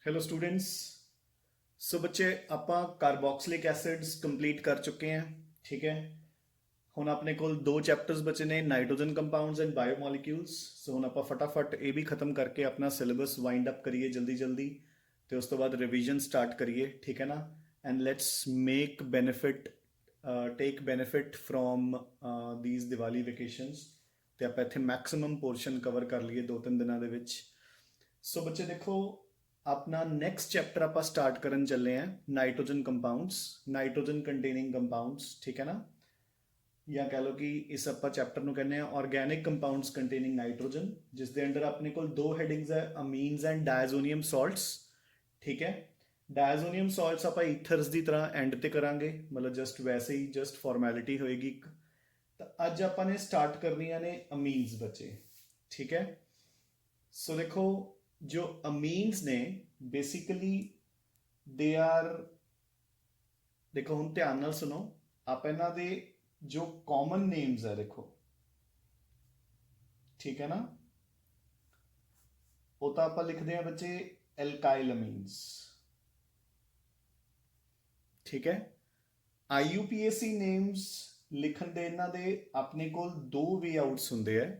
Hello students. सो बच्चे ਆਪਾਂ ਕਾਰਬੋਕਸਿਲਿਕ acids complete ਕਰ ਚੁੱਕੇ ਹਾਂ। ਠੀਕ ਹੈ, ਹੁਣ ਆਪਣੇ ਕੋਲ ਦੋ ਚੈਪਟਰਸ ਬਚੇ ਨੇ, ਨਾਈਟ੍ਰੋਜਨ ਕੰਪਾਊਂਡਸ ਐਂਡ ਬਾਇਓਮੋਲੀਕਿਊਲਸ। ਸੋ ਹੁਣ ਆਪਾਂ ਫਟਾਫਟ ਇਹ ਵੀ ਖਤਮ ਕਰਕੇ ਆਪਣਾ ਸਿਲੇਬਸ ਵਾਈਂਡ ਅਪ ਕਰੀਏ ਜਲਦੀ ਜਲਦੀ, ਤੇ ਉਸ ਤੋਂ ਬਾਅਦ ਰਿਵੀਜ਼ਨ ਸਟਾਰਟ ਕਰੀਏ। ਠੀਕ ਹੈ ਨਾ, and let's make benefit take benefit from these Diwali vacations, ਤੇ ਆਪਾਂ ਇੱਥੇ ਮੈਕਸਿਮਮ ਪੋਰਸ਼ਨ ਕਵਰ ਕਰ ਲਈਏ 2-3 ਦਿਨਾਂ ਦੇ ਵਿੱਚ। ਸੋ ਬੱਚੇ ਦੇਖੋ, अपना नेक्स्ट चैप्टर आप स्टार्ट करन चले हैं nitrogen compounds, nitrogen containing compounds. ठीक है ना, या कह लो कि इस आप चैप्टर में कहने हैं ऑर्गेनिक कंपाउंड्स कंटेनिंग नाइट्रोजन, जिस दे अंडर अपने को दो हेडिंग्स है, अमीन्स एंड डायजोनियम सॉल्ट्स। ठीक है, डायजोनियम सॉल्ट्स आप ईथर्स की तरह एंड ते करांगे, मतलब जस्ट वैसे ही जस्ट फॉर्मैलिटी होएगी। तो अज आपने स्टार्ट करनियां ने अमीन्स बच्चे। ठीक है, सो देखो जो अमीन्स ने बेसिकली दे आर, देखो हम ध्यान नाल सुनो, आप इन्हां दे जो कॉमन नेम्स है देखो, ठीक है ना, वो तो आप लिखते हैं बच्चे एल्काइल अमीन्स। ठीक है, IUPAC नेम्स लिखण दे इन्हां दे अपने कोल दो वे आउट्स हुंदे है।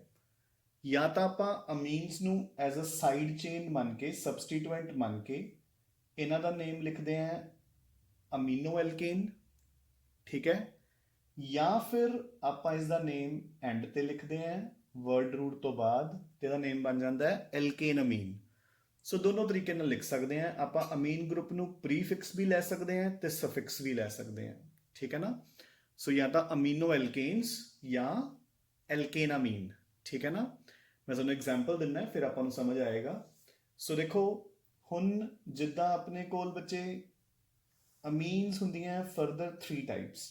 या तो आप अमीन्स नू एज अ साइड चेन मन के, सबसटीट्यूएंट मन के इन्हां दा नेम लिखते हैं अमीनो एल्केन। ठीक है, या फिर आप इसका नेम एंड ते लिखते हैं वर्ड रूट तो बाद, तेरा नेम बन जाता है एल्केन अमीन। सो दोनों तरीके नाल लिख सकते हैं आप। अमीन ग्रुप नू प्रीफिक्स भी लै सकते हैं ते सफिक्स भी लै सकते हैं। ठीक है ना, सो या तो अमीनो एल्केन्स या एल्केन अमीन। ठीक है ना, मैं तुहानूं एग्जाम्पल दिना फिर आपां नूं समझ आएगा। सो देखो हुण जिद्दां अपने कोल बच्चे अमीन्स हुंदियां further 3 types,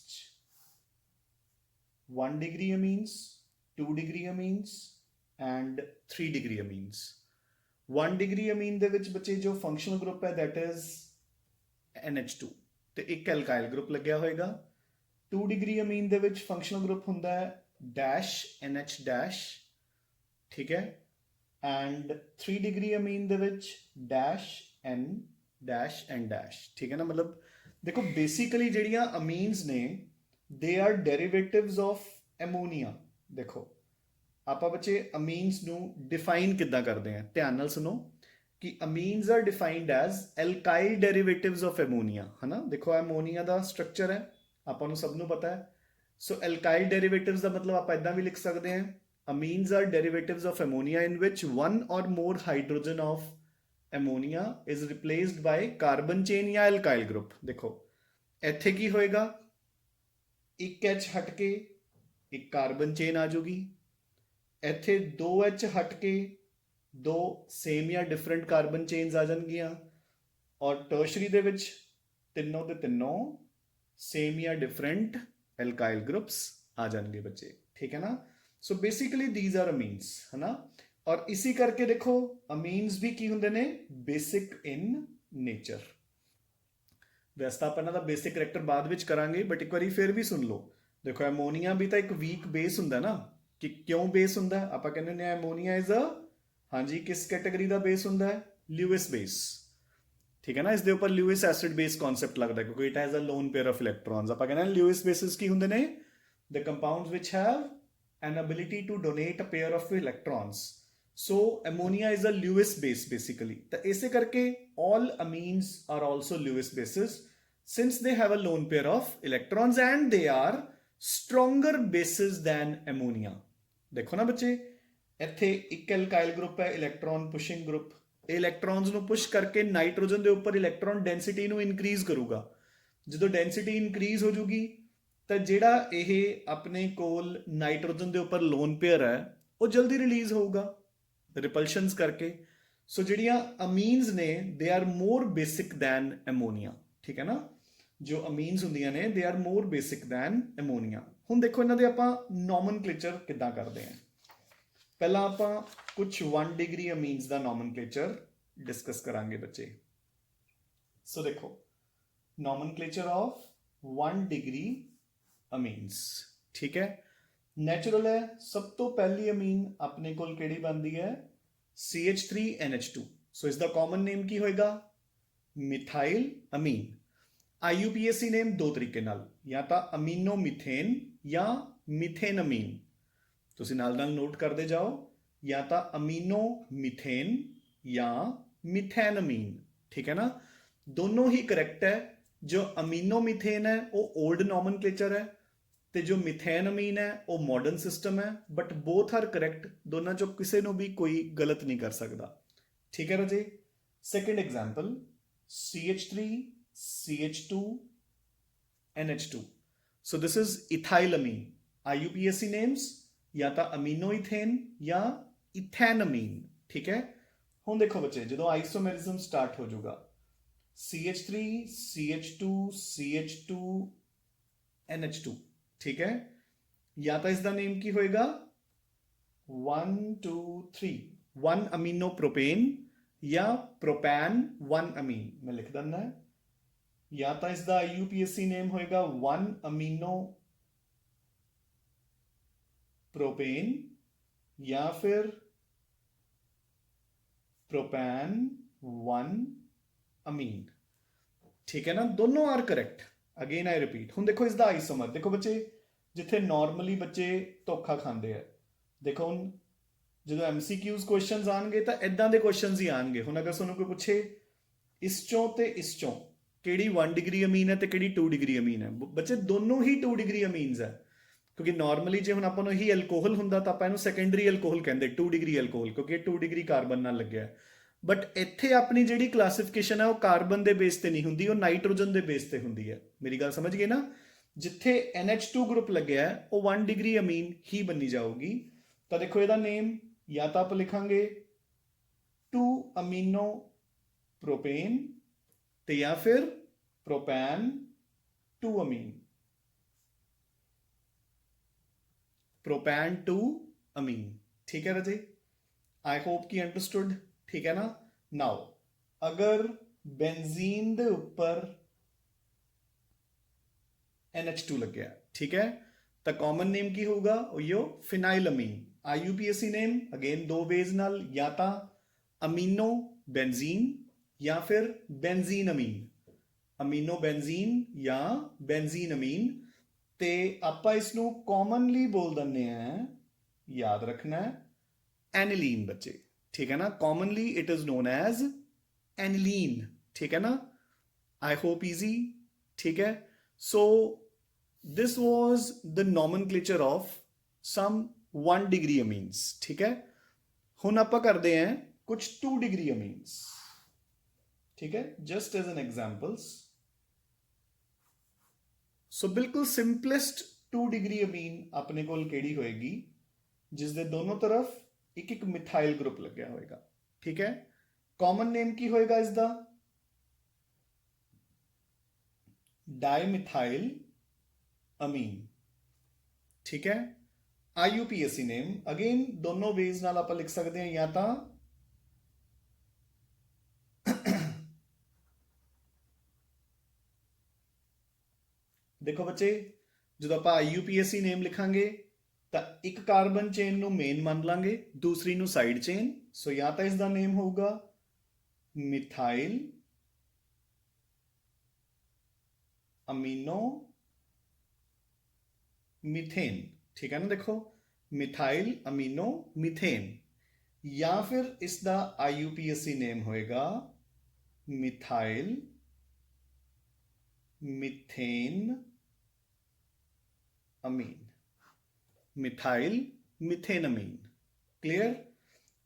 1 degree amines, 2 degree amines and 3 degree amines. 1 degree amine दे विच बच्चे जो फंक्शनल ग्रुप है दैट इज NH2 ते एक एल्काइल ग्रुप लग्या होएगा। 2 डिग्री अमीन दे विच फंक्शनल ग्रुप हुंदा है डैश NH डैश। ठीक है, एंड 3 डिग्री अमीन दे विच dash N dash N dash. ठीक है ना, मतलब देखो बेसिकली जड़ियां अमीन्स ने दे आर डेरिवेटिव्स ऑफ एमोनिया। देखो आप बच्चे अमीन्स नू डिफाइन किद्दां करते हैं, ध्यान नाल सुनो कि amines are defined as alkyl derivatives of ammonia, है ना। देखो एमोनिया का स्ट्रक्चर है, आपां नू सब नू पता है। सो एल्काइल डेरिवेटिव्स का मतलब आप इदां भी लिख सकते हैं, amines are derivatives of ammonia in which one or more hydrogen of ammonia is replaced by carbon chain या alkyl group। देखो ਇੱਥੇ ਕੀ ਹੋਏਗਾ, ਇੱਕ H ਹਟ ਕੇ ਇੱਕ ਕਾਰਬਨ ਚੇਨ ਆ ਜਾਊਗੀ, ਇੱਥੇ 2H ਹਟ ਕੇ ਦੋ ਸੇਮ ਜਾਂ ਡਿਫਰੈਂਟ ਕਾਰਬਨ ਚੇਨਸ ਆ ਜਾਣਗੀਆਂ, ਔਰ ਟਰਸ਼ਰੀ ਦੇ ਵਿੱਚ ਤਿੰਨੋਂ ਦੇ ਤਿੰਨੋਂ ਸੇਮ ਜਾਂ ਡਿਫਰੈਂਟ एल्काइल ग्रुप्स आ जाएंगे बच्चे। ठीक है ना, so basically these are amines, है ना। और इसी करके देखो अमीन्स भी की होंगे ने बेसिक इन नेचर। वैसे तो आप इन्हां दा बेसिक करैक्टर बाद विच करांगे, बट एक बार फिर भी सुन लो। देखो एमोनिया भी तो एक वीक बेस हुंदा ना, कि क्यों बेस हुंदा है, आप कहने ने एमोनिया इज अ, हाँ जी, किस कैटेगरी का बेस हुंदा है, ल्यूइस बेस। ठीक है ना, इसके ऊपर ल्यूइस एसिड बेस कॉन्सेप्ट लगता है क्योंकि it has a lone pair of electrons. आप कहना ल्यूइस बेसिस की होंगे ने the compounds which have an ability to donate a pair of electrons. So ammonia is a Lewis base basically. तो इसे करके all amines are also Lewis bases since they have a lone pair of electrons and they are stronger bases than ammonia. देखो ना बच्चे, इत्थे एक alkyl group है, electron pushing group, इलैक्ट्रॉन्स ਨੂੰ ਪੁਸ਼ ਕਰਕੇ ਨਾਈਟ੍ਰੋਜਨ ਦੇ ਉੱਪਰ ਇਲੈਕਟ੍ਰੋਨ ਡੈਂਸਿਟੀ ਨੂੰ ਇਨਕਰੀਜ਼ ਕਰੂਗਾ। ਜਦੋਂ ਡੈਂਸਿਟੀ ਇਨਕਰੀਜ਼ ਹੋ ਜੂਗੀ ਤਾਂ ਜਿਹੜਾ ਇਹ ਆਪਣੇ ਕੋਲ ਨਾਈਟ੍ਰੋਜਨ ਦੇ ਉੱਪਰ ਲੋਨ ਪੇਅਰ ਹੈ ਉਹ ਜਲਦੀ ਰਿਲੀਜ਼ ਹੋਊਗਾ ਰਿਪਲਸ਼ਨਸ ਕਰਕੇ। ਸੋ ਜਿਹੜੀਆਂ ਅਮੀਨਸ ਨੇ they are more basic than ammonia. ਠੀਕ ਹੈ ਨਾ, ਜੋ ਅਮੀਨਸ ਹੁੰਦੀਆਂ ਨੇ they are more basic than ammonia. ਹੁਣ ਦੇਖੋ ਇਹਨਾਂ ਦੇ ਆਪਾਂ ਨੋਮਨਕਲੇਚਰ ਕਿੱਦਾਂ ਕਰਦੇ ਹਾਂ। पहला आप कुछ 1 डिग्री अमीन्स का नॉमनक्लेचर डिस्कस करांगे बच्चे। सो देखो नॉमनक्लेचर ऑफ 1 डिग्री अमीन्स। ठीक है, नैचुरल है, सब तो पहली अमीन अपने को केड़ी बनती है CH3NH2। सो इसका कॉमन नेम की होएगा ਮਿਥਾਈਲ ਅਮੀਨ। IUPAC ਨੇਮ ਦੋ ਤਰੀਕੇ ਨਾਲ, ਜਾਂ ਤਾਂ ਅਮੀਨੋ ਮਿਥੇਨ ਜਾਂ ਮਿਥੇਨ ਅਮੀਨ। ਤੁਸੀਂ ਨਾਲ ਨਾਲ ਨੋਟ ਕਰਦੇ ਜਾਓ, ਜਾਂ ਤਾਂ ਅਮੀਨੋ ਮਿਥੇਨ ਜਾਂ ਮਿਥੈਨ ਅਮੀਨ। ਠੀਕ ਹੈ ਨਾ, ਦੋਨੋਂ ਹੀ ਕਰੈਕਟ ਹੈ। ਜੋ ਅਮੀਨੋ ਮਿਥੇਨ ਹੈ ਉਹ ओल्ड नॉमेनक्लेचर है, ਤੇ ਜੋ ਮਿਥੇਨ ਅਮੀਨ ਹੈ ਉਹ ਮਾਡਰਨ ਸਿਸਟਮ ਹੈ। ਬਟ ਬੋਥ ਆਰ ਕਰੈਕਟ, ਦੋਨਾਂ ਚੋਂ ਕਿਸੇ ਨੂੰ ਵੀ ਕੋਈ ਗਲਤ ਨਹੀਂ ਕਰ ਸਕਦਾ। ਠੀਕ ਹੈ ਰਾਜੇ। Second example, CH3 CH2 NH2। So this is ethylamine. IUPAC names ਜਾਂ ਤਾਂ ਅਮੀਨੋ ਇਥੇਨ ਜਾਂ ਇਥੈਨਅਮੀਨ। ਠੀਕ ਹੈ। ਹੁਣ ਦੇਖੋ ਬੱਚੇ, ਜਦੋਂ ਆਈਸੋਮੈਰਿਜ਼ਮ ਸਟਾਰਟ ਹੋ ਜਾਊਗਾ, CH3 CH2 CH2 NH2। ठीक है, या तो इसका नेम की होएगा 1 2 3 1 अमीनो प्रोपेन या प्रोपैन 1 अमीन। मैं लिख देना है, या तो इसका IUPAC नेम होएगा 1 अमीनो प्रोपेन या फिर प्रोपैन 1 अमीन। ठीक है ना, दोनों are correct. Again I repeat. हुण देखो इसका आइसोमर, देखो बच्चे जिथे नॉर्मली बच्चे धोखा खाते हैं, देखो हुण जो MCQs क्वेश्चन आएंगे तो इदां दे क्वेश्चन ही आएंगे। हुण अगर तुहानूं कोई पूछे इस चों ते इस चों किहड़ी 1 डिग्री अमीन है तो किहड़ी 2 डिग्री अमीन है, बच्चे दोनों ही 2 डिग्री अमीन्स है। क्योंकि नॉर्मली जो हुण आपां नूं यही एल्कोहल हुंदा तां आपां इहनूं सैकेंडरी एल्कोहल कहंदे, 2 डिग्री एल्कोहल, क्योंकि 2 डिग्री कार्बन नाल लग्गिआ। बट इत्थे अपनी जिहड़ी क्लासिफिकेशन है वो कार्बन के बेस ते नहीं हुंदी, वो नाइट्रोजन के बेस ते हुंदी है। मेरी गल समझ गए ना। जिथे NH2 ग्रुप लग्या है वो 1 डिग्री अमीन ही बनी जाऊगी। तो देखो ਇਹਦਾ नेम या तो आप लिखांगे 2 अमीनो प्रोपेन ते या फिर प्रोपैन 2 अमीन, प्रोपैन 2 अमीन। ठीक है राजे, आई होप कि अंडरस्टूड। ठीक है ना। नाउ अगर बेंजीन दे ऊपर NH2 लग गया, ठीक है, तो कॉमन नेम की होगा यो फिनाइलअमीन। IUPAC नेम अगेन दो वेज नाल, या तो अमीनो बेंजीन या फिर बेंजीन अमीन, अमीनो बेंजीन या बेंजीन अमीन। ते आपां इसनूं कॉमनली बोल दिंदे हैं, याद रखना है, एनिलीन बच्चे। ठीक है ना, commonly it is known as aniline. ठीक है ना, आई होप इजी। ठीक है, so this was the nomenclature of some 1 degree amines. ठीक है, हुण आपां करदे हैं कुछ 2 डिग्री अमीन्स। ठीक है, जस्ट एज एन एग्जाम्पल्स। सो बिल्कुल सिंपलेस्ट 2 डिग्री अमीन अपने कोल किहड़ी होएगी, जिस दे दोनों तरफ एक एक मिथाइल ग्रुप लग्या होएगा। ठीक है, कॉमन नेम की होएगा इसका डाइमिथाइल अमीन। ठीक है, IUPAC नेम अगेन दोनों वेज नाल आप लिख सकते हैं, या तो देखो बच्चे, जो आप IUPAC नेम लिखांगे तो एक कार्बन चेन नूं मेन मान लांगे, दूसरी नूं साइड चेन। सो या तो इसका नेम होगा मिथाइल अमीनो मीथेन। ठीक है ना, देखो मिथाइल अमीनो मीथेन, या फिर इसका IUPAC नेम होएगा मिथाइल मीथेन अमीन, मिथाइल मीथेन अमीन। क्लियर।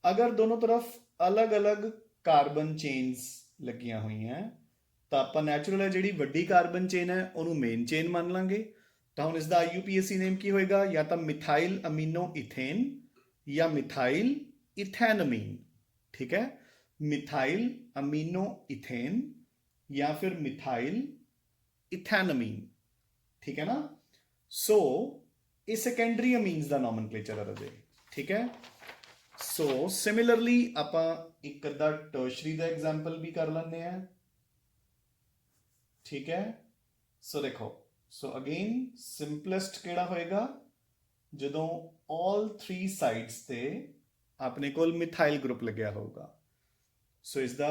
अगर दोनों तरफ अलग अलग कार्बन चेन्स लगियां हुई हैं तो आप नैचुरल है जी वड्डी कार्बन चेन है उन्होंने मेन चेन मान लांगे। तो हम इसका IUPAC नेम की होएगा, या तो मिथाइल अमीनो इथेन या मिथाइल इथैनअमीन। ठीक है, मिथाइल अमीनो इथेन या फिर मिथाइल इथैनअमीन। ठीक है ना। सो ये सेकेंडरी अमीन्स का नॉमेनक्लेचर है राजे। ठीक है, सो सिमिलरली आप एक अद्धा टर्शरी का एग्जाम्पल भी कर लेंगे हैं। ठीक है, सो देखो, सो अगेन सिंपलेस्ट केड़ा होएगा जदों ऑल 3 साइड्स ते अपने कोल मिथाइल ग्रुप लग्या होगा। सो इसका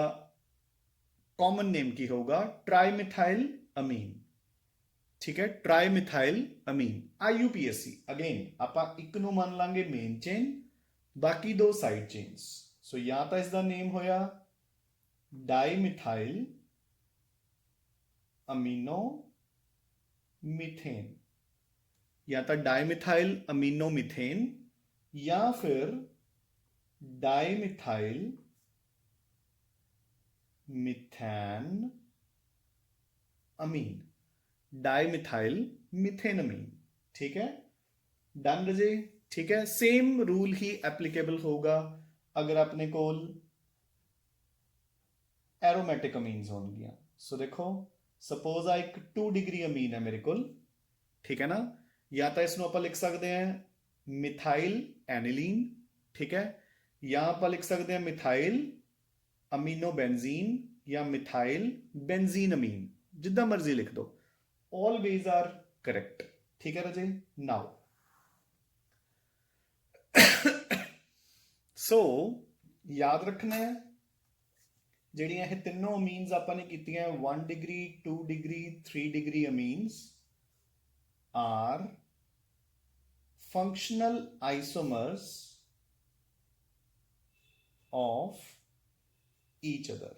कॉमन नेम की होगा ट्राईमिथाइल अमीन, ठीक है, ट्राईमिथाइल अमीन। IUPAC अगेन ਆਪਾਂ ਇੱਕ ਨੂੰ ਮੰਨ ਲਾਂਗੇ ਮੇਨ ਚੇਨ, ਬਾਕੀ ਦੋ ਸਾਈਡ ਚੇਨਸ। ਸੋ ਜਾਂ ਤਾਂ ਇਸ ਦਾ ਨੇਮ ਹੋਇਆ ਡਾਈਮਿਥਾइल अमीनो मीथेन, या तो डाइमिथाइल अमीनो मीथेन या फिर डाइमिथाइल मिथेन अमीन, डाइमिथाइल मिथेन अमीन, ठीक है, डन रजे, ठीक है। सेम रूल ही एप्लीकेबल होगा अगर अपने कोल एरोमेटिक अमीन्स होंगियां। सो देखो सपोज आ एक 2 डिग्री अमीन है मेरे को, ठीक है ना, या तो इसको आप लिख सकते हैं मिथाइल एनिलीन, ठीक है, या आप लिख सकते हैं मिथाइल अमीनो बेंजीन या मिथाइल बेंजीन अमीन, जिदा मर्जी लिख दो, ऑलवेज आर करेक्ट, ठीक है रजे। नाउ सो याद रखना है ਜਿਹੜੀਆਂ ਇਹ ਤਿੰਨੋਂ ਅਮੀਨਸ ਆਪਾਂ ਨੇ ਕੀਤੀਆਂ 1 degree 2 degree 3 degree amines are functional isomers of each other,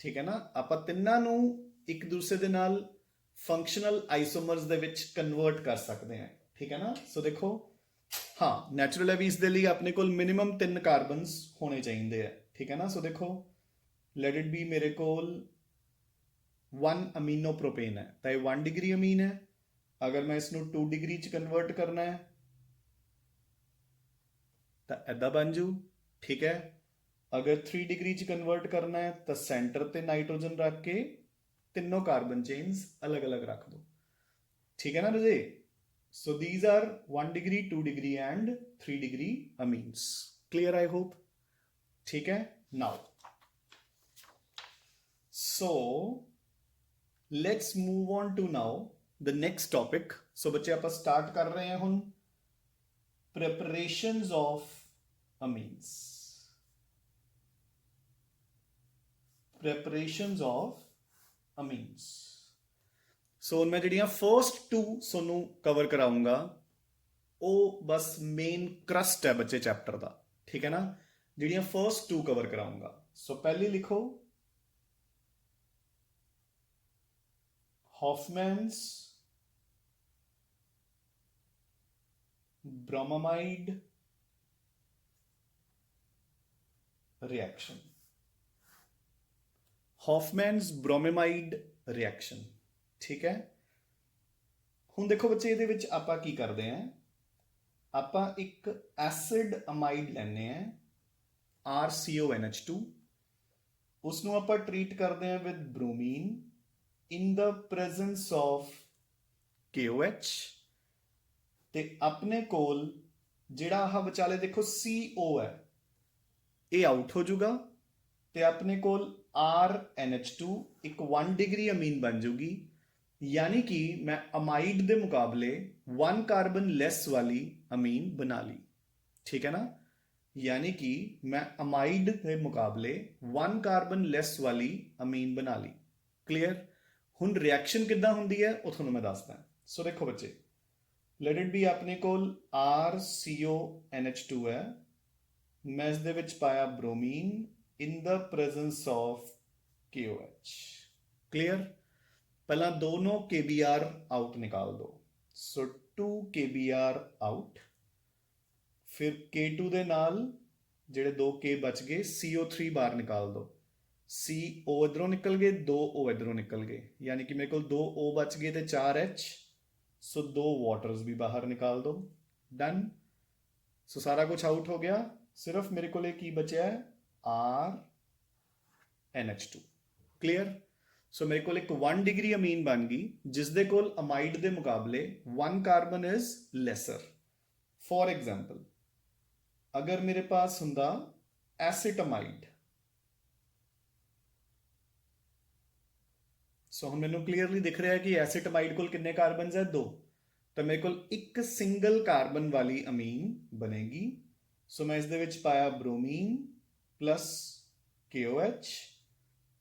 ਠੀਕ ਹੈ ਨਾ। ਆਪਾਂ ਤਿੰਨਾਂ ਨੂੰ ਇੱਕ ਦੂਸਰੇ ਦੇ ਨਾਲ ਫੰਕਸ਼ਨਲ ਆਈਸੋਮਰਸ ਦੇ ਵਿੱਚ ਕਨਵਰਟ ਕਰ ਸਕਦੇ ਹਾਂ, ਠੀਕ ਹੈ ਨਾ। ਸੋ ਦੇਖੋ हाँ नैचुरल है भी इस लिए अपने को मिनिमम 3 कार्बन्स होने चाहिए है, ठीक है ना। सो देखो लेट इट बी मेरे को 1 अमीनो प्रोपेन है तो ये 1 डिग्री अमीन है, अगर मैं इसको 2 डिग्री च कन्वर्ट करना है तो ऐदा बन जू, ठीक है। अगर 3 डिग्री च कन्वर्ट करना है तो सेंटर ते नाइट्रोजन रख के तीनों कार्बन चेन्स अलग अलग रख दो, ठीक है ना रजे। So these are 1 degree 2 degree and 3 degree amines, clear I hope, ठीक है। now so let's move on to now the next topic। so बच्चे आप start कर रहे हैं हुन preparations of amines, preparations of amines। सो मैं ਜਿਹੜੀਆਂ फर्स्ट 2 सोनू कवर कराऊंगा वो बस मेन क्रस्ट है बच्चे चैप्टर का, ठीक है ना। ਜਿਹੜੀਆਂ फर्स्ट 2 कवर कराऊंगा। सो पहले लिखो हॉफमैन्स ब्रोमामाइड रिएक्शन, हॉफमैन्स ब्रोमामाइड रिएक्शन, ठीक है। हुण देखो बच्चे ये आप करते हैं, आप एक एसिड अमाइड लैने हैं RCONH2, उसनों आप ट्रीट करते हैं with bromine in the presence of KOH, ते अपने कोल जिहड़ा आह विचाले देखो CO है ये आउट हो जाऊगा, ते अपने कोल RNH2 एक 1 डिग्री अमीन बन जूगी, यानी कि मैं अमाइड के मुकाबले 1 कार्बन लेस वाली अमीन बना ली, ठीक है ना। यानी कि मैं अमाइड के मुकाबले 1 कार्बन लेस वाली अमीन बना ली, क्लियर। हुण रिएक्शन किद्दां हुंदी है वो तुहानूं मैं दसदा। सो देखो बच्चे लेट इट बी अपने कोल RCONH2 है, मैं इस दे विच पाया bromine in the presence of KOH, clear. पहला दोनों KBr आउट निकाल दो, सो 2 KBr आउट, फिर K2 दे नाल जेड़े 2 K बच गए CO3 बाहर निकाल दो, CO इधरों निकल गए 2 O इधरों निकल गए, यानी कि मेरे को 2 O बच गए थे 4 H, सो 2 वाटर्स भी बाहर निकाल दो, डन। सो सारा कुछ आउट हो गया, सिर्फ मेरे को की बचा है RNH2, क्लियर। सो मेरे को एक 1 डिग्री अमीन बन गई जिस दे कोल अमाइड के मुकाबले 1 carbon is lesser. For example अगर मेरे पास हुंदा एसिटमाइड, सो हम मैनू क्लीयरली दिख रहा है कि एसिटमाइड कोल कितने कार्बन है 2, तो मेरे को एक सिंगल कार्बन वाली अमीन बनेगी। सो मैं इस दे विच पाया ब्रोमीन प्लस KOH,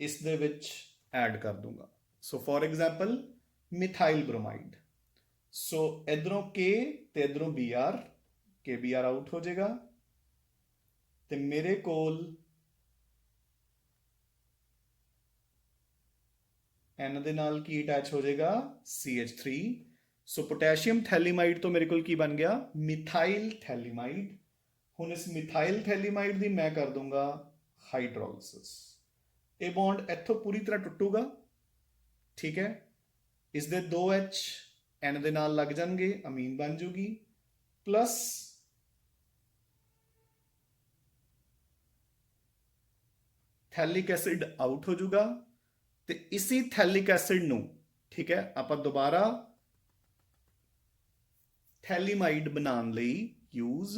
ਇਸ ਦੇ ਵਿੱਚ ਐਡ ਕਰ ਦੂੰਗਾ। So for example methyl bromide. So इधरों के ते इधरों Br, के Br आउट हो जाएगा ते मेरे कोल N ਦੇ ਨਾਲ ਕੀ ਅਟੈਚ ਹੋ ਜਾਏਗਾ CH3। ਸੋ पोटेशियम थैलीमाइड तो मेरे को की बन गया मिथाइल थैलीमाइड। ਹੁਣ ਇਸ ਮਿਥਾइल थैलीमाइड ਦੀ मैं कर दूंगा हाइड्रोलिसिस। ਇਹ बॉन्ड ਇੱਥੋਂ पूरी तरह ਟੁੱਟੂਗਾ, ठीक है। ਇਸ ਦੇ 2H N ਦੇ ਨਾਲ ਲੱਗ ਜਾਣਗੇ, ਅਮੀਨ ਬਣ ਜੂਗੀ, प्लस थैलिक एसिड आउट हो जाऊगा। तो इसी थैलिक एसिड ਨੂੰ, ठीक है, ਆਪਾਂ ਦੁਬਾਰਾ ਥੈਲੀਮਾਈਡ ਬਣਾਉਣ ਲਈ यूज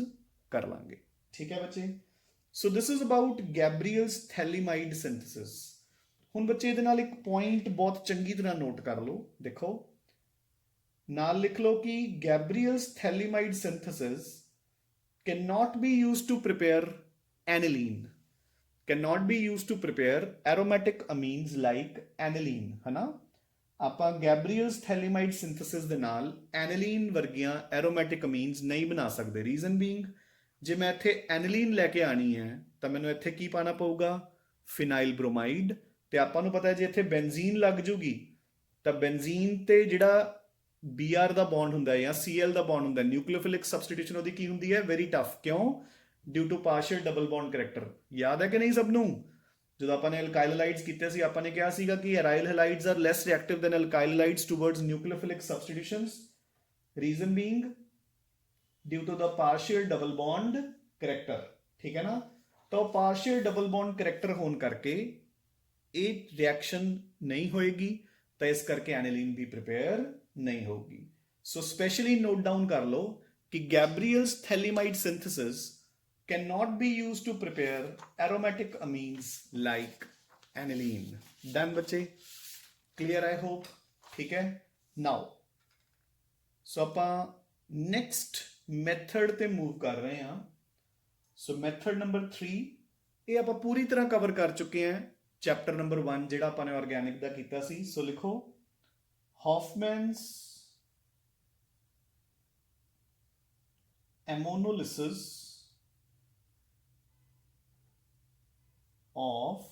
कर ਲਾਂਗੇ, ठीक है बच्चे। So this is about Gabriel's phthalimide synthesis. ਹੁਣ ਬੱਚੇ ਇਹਦੇ ਨਾਲ ਇੱਕ ਪੁਆਇੰਟ ਬਹੁਤ ਚੰਗੀ ਤਰ੍ਹਾਂ ਨੋਟ ਕਰ ਲਓ, ਦੇਖੋ ਨਾਲ ਲਿਖ ਲਓ ਕਿ Gabriel's phthalimide synthesis can not be used to prepare aniline, can not be used to prepare aromatic amines like aniline, है ना। ਆਪਾਂ ਗੈਬਰੀਅਲਸ ਥੈਲੀਮਾਈਡ ਸਿੰਥੇਸਿਸ ਦੇ ਨਾਲ ਐਨਿਲੀਨ ਵਰਗੀਆਂ ਐਰੋਮੈਟਿਕ ਅਮੀਨਸ ਨਹੀਂ ਬਣਾ ਸਕਦੇ। ਰੀਜ਼ਨ ਬੀਇੰਗ, ਜੇ ਮੈਂ ਇੱਥੇ ਐਨਿਲੀਨ ਲੈ ਕੇ ਆਣੀ ਹੈ ਤਾਂ ਮੈਨੂੰ ਇੱਥੇ ਕੀ ਪਾਣਾ ਪਊਗਾ, ਫਿਨਾਈਲ ਬ੍ਰੋਮਾਈਡ। ਤੇ ਆਪਾਂ ਨੂੰ ਪਤਾ ਹੈ ਜੇ ਇੱਥੇ ਬੈਂਜ਼ੀਨ ਲੱਗ ਜੂਗੀ ਤਾਂ ਬੈਂਜ਼ੀਨ ਤੇ ਜਿਹੜਾ Br ਦਾ ਬੌਂਡ ਹੁੰਦਾ ਹੈ ਜਾਂ Cl ਦਾ ਬੌਂਡ ਹੁੰਦਾ, ਨਿਊਕਲੀਓਫਿਲਿਕ ਸਬਸਟੀਟਿਊਸ਼ਨ ਉਹਦੀ ਕੀ ਹੁੰਦੀ ਹੈ, ਵੈਰੀ ਟਫ। ਕਿਉਂ? Due to partial double bond character. ਯਾਦ ਹੈ ਕਿ ਨਹੀਂ ਸਭ ਨੂੰ? ਜਦੋਂ ਆਪਾਂ ਨੇ ਅਲਕਾਈਲ ਹੈਲਾਈਡਸ ਕੀਤੇ ਸੀ, ਆਪਾਂ ਨੇ ਕਿਹਾ ਸੀਗਾ ਕਿ aryl halides are less reactive than alkyl halides towards nucleophilic substitutions. Reason being due to the partial double bond character, ਠੀਕ ਹੈ ਨਾ। ਤਾਂ ਉਹ ਪਾਰਸ਼ੀਅਲ ਡਬਲ ਬੌਂਡ ਕਰੈਕਟਰ ਹੋਣ ਕਰਕੇ ਇਹ ਰਿਐਕਸ਼ਨ ਨਹੀਂ ਹੋਏਗੀ, ਤਾਂ ਇਸ ਕਰਕੇ ਐਨਿਲੀਨ ਵੀ ਪ੍ਰਿਪੇਅਰ नहीं होगी। सो स्पेशली नोट डाउन कर लो कि Gabriel's phthalimide synthesis can not be used to prepare aromatic amines like aniline. Done बच्चे, क्लियर आई होप, ठीक है। नाउ सो आप नेक्स्ट मैथड ते मूव कर रहे हैं। सो मैथड नंबर 3 ये आप पूरी तरह कवर कर चुके हैं। चैप्टर नंबर 1 ਜਿਹੜਾ ਆਪਾਂ ਨੇ ਆਰਗੈਨਿਕ ਦਾ ਕੀਤਾ ਸੀ। सो लिखो Hoffman's ammonolysis of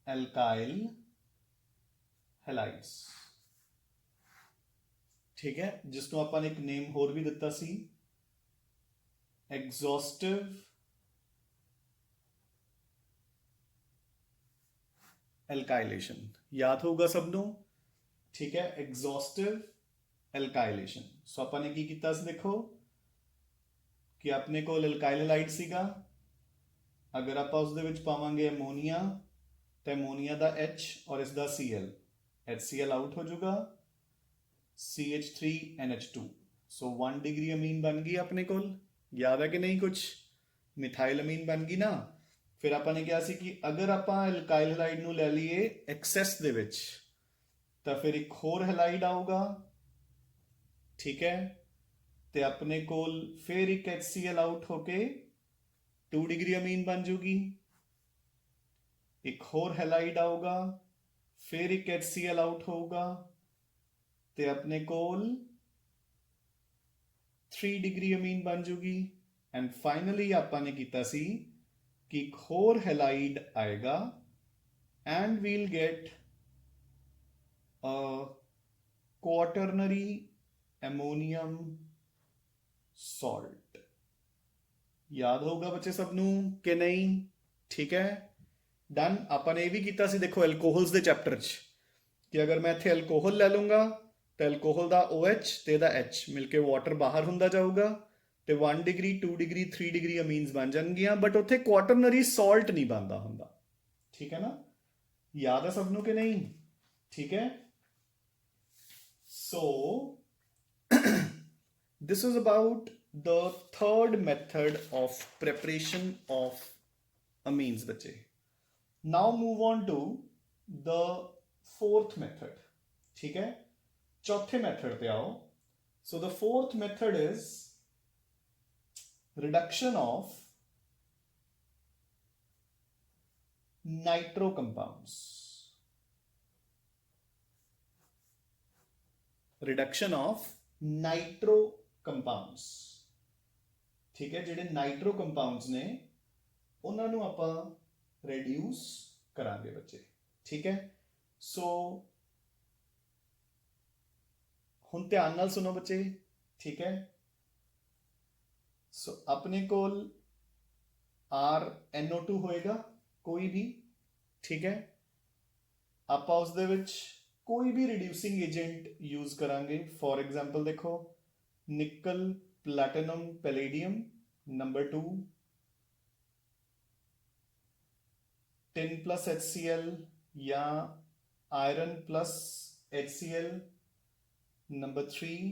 alkyl halides, ठीक है, जिसको ਆਪਾਂ ਨੇ ਇੱਕ ਨੇਮ ਹੋਰ ਵੀ ਦਿੱਤਾ ਸੀ, exhaustive एल्काइलेशन। याद होगा सबनों, ठीक है, एग्जॉस्टिव एल्काइलेशन। सो ਆਪਾਂ ਨੇ ਕੀ ਕੀਤਾ ਸੀ, ਦੇਖੋ ਕਿ ਆਪਣੇ ਕੋਲ ਐਲਕਾਈਲ ਹੈਲਾਈਡ ਸੀਗਾ। ਅਗਰ ਆਪਾਂ ਉਸ ਦੇ ਵਿੱਚ ਪਾਵਾਂਗੇ ਅਮੋਨੀਆ ਤਾਂ ਅਮੋਨੀਆ ਦਾ H ਔਰ ਇਸ ਦਾ Cl, HCl ਆਊਟ ਹੋ ਜਾਊਗਾ, CH3NH2। ਸੋ 1 डिग्री अमीन बन गई अपने कोल। याद है कि नहीं कुछ? मिथाइल अमीन बन गई ना। ਫਿਰ ਆਪਾਂ ਨੇ ਕਿਹਾ ਸੀ ਕਿ ਅਗਰ ਆਪਾਂ ਐਲਕਾਈਲ ਹੈਲਾਈਡ ਨੂੰ ਲੈ ਲਈਏ ਐਕਸੈਸ ਦੇ ਵਿੱਚ ਤਾਂ ਫਿਰ ਇੱਕ ਹੋਰ ਹੈਲਾਈਡ ਆਊਗਾ, ਠੀਕ ਹੈ, ਤੇ ਆਪਣੇ ਕੋਲ ਫਿਰ ਇੱਕ HCl ਆਊਟ ਹੋ ਕੇ 2 डिग्री ਅਮੀਨ ਬਣ ਜੂਗੀ। ਇੱਕ ਹੋਰ ਹੈਲਾਈਡ ਆਊਗਾ, ਫਿਰ ਇੱਕ HCl ਆਊਟ ਹੋਊਗਾ ਤੇ ਆਪਣੇ ਕੋਲ 3 डिग्री ਅਮੀਨ ਬਣ ਜੂਗੀ। ਐਂਡ ਫਾਈਨਲੀ ਆਪਾਂ ਨੇ ਕੀਤਾ ਸੀ कि एक होर हैलाइड आएगा and we'll get a quaternary ammonium salt. याद होगा बच्चे सबनों कि नहीं, ठीक है। डन। अपन ये भी किया सी, देखो एल्कोहल्स के चैप्टर च कि अगर मैं इत्थे एल्कोहल ले लूँगा तो एल्कोहल का OH ते दा H मिलके वाटर बाहर हुंदा जाऊगा ਤੇ 1 डिग्री 2 डिग्री 3 डिग्री अमीन्स बन जाएंगियां, बट उत्थे क्वाटरनरी सॉल्ट नहीं बनता हुंदा, ठीक है ना। याद है सबनों के नहीं, ठीक है। So this is about the third method of preparation of amines बच्चे। Now move on to the fourth method, ठीक है। चौथे मेथड पे आओ। So the fourth method is reduction of nitro compounds, reduction of nitro compounds, ठीक है, ਜਿਹੜੇ ਨਾਈਟ੍ਰੋ compounds ਨੇ ਉਹਨਾਂ ਨੂੰ ਆਪਾਂ ਰਿਡਿਊਸ ਕਰਾਂਗੇ ਬੱਚੇ, ਠੀਕ ਹੈ। ਸੋ ਹੁਣ ਧਿਆਨ ਨਾਲ ਸੁਣੋ ਬੱਚੇ, ਠੀਕ ਹੈ। ਸੋ ਆਪਣੇ ਕੋਲ RnO2 ਹੋਏਗਾ ਕੋਈ ਵੀ, ਠੀਕ ਹੈ। ਆਪਾਂ ਉਸ ਦੇ ਵਿੱਚ ਕੋਈ ਵੀ ਰਿਡਿਊਸਿੰਗ ਏਜੰਟ ਯੂਜ਼ ਕਰਾਂਗੇ। ਫॉर एग्जांपल देखो निकल platinum palladium, number 2 tin plus HCl या iron plus HCl, number 3